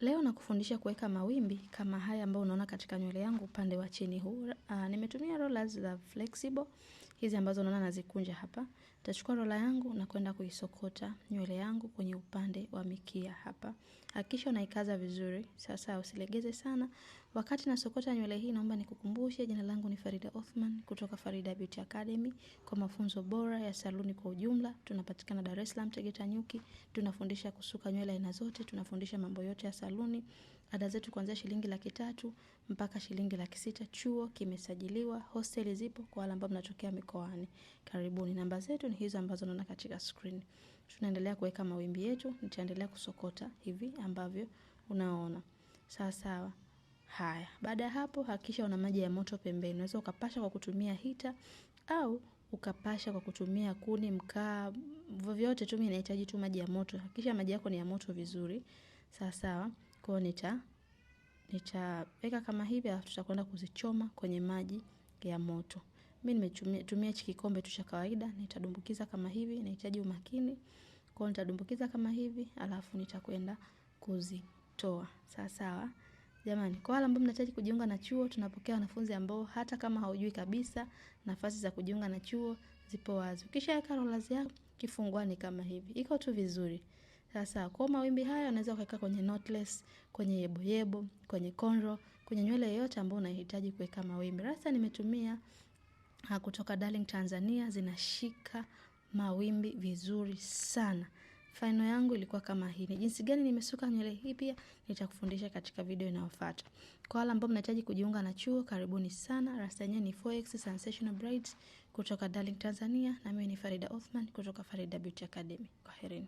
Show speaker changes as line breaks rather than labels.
Leo nakufundisha kuweka mawimbi kama haya ambayo unaona katika nywele yangu upande wa chini huu. Nimetumia rollers za flexible, hizi ambazo unaona nazikunja hapa. Nitachukua roller yangu na kwenda kuisokota nywele yangu kwenye upande wa mikia hapa. Hakikisha unaikaza vizuri, sasa usilegeze sana. Wakati nasokota nywele hii naomba nikukumbushe, jina langu ni Farida Othman kutoka Farida Beauty Academy. Kwa mafunzo bora ya saluni kwa ujumla, tunapatikana Dar es Salaam Tegeta Nyuki. Tunafundisha kusuka nywele aina zote, tunafundisha mambo yote ya saluni. Ada zetu kuanzia shilingi 300 mpaka shilingi 600. Chuo kimesajiliwa, hosteli zipo kwa wale ambao mnatokea mikoani. Karibuni. Namba zetu ni hizo ambazo unaona katika screen. Tunaendelea kuweka mawimbi yetu, nitaendelea kusokota hivi ambavyo unaona. Sawa sawa. Haya. Baada ya hapo hakikisha una maji ya moto pembeni. Unaweza ukapasha kwa kutumia hita au ukapasha kwa kutumia kuni, mkaa, vyovyote tu. Mimi nahitaji tu maji ya moto. Hakikisha maji yako ni ya moto vizuri. Sawa sawa. Kwa nitaweka kama hivi, alafu tutakwenda kuzichoma kwenye maji ya moto. Mimi nimetumia hichi kikombe tu cha kawaida, nitadumbukiza kama hivi, nahitaji umakini. Kwa nitadumbukiza kama hivi, alafu nitakwenda kuzitoa. Sawa sawa. Jamani, kwa wale ambao mnahitaji kujiunga na chuo, tunapokea wanafunzi ambao hata kama haujui kabisa, nafasi za kujiunga na chuo zipo wazi. Ukishaweka rollers yako, kifunguani kama hivi. Iko tu vizuri. Sasa kwa mawimbi haya unaweza kuweka kwenye knotless, kwenye yebo, kwenye cornrow, kwenye nywele yoyote ambayo unahitaji kuweka mawimbi. Rasta nimetumia kutoka Darling Tanzania, zinashika mawimbi vizuri sana. Final yangu ilikuwa kama hii. Jinsi gani nimesuka nywele hii pia nitakufundisha katika video inayofuata. Kwa wale ambao mnahitaji kujiunga na chuo, karibuni sana. Rasta yenyewe ni 4X Sensational Braids kutoka Darling Tanzania, na mimi ni Farida Othman kutoka Farida Beauty Academy. Kwaherini.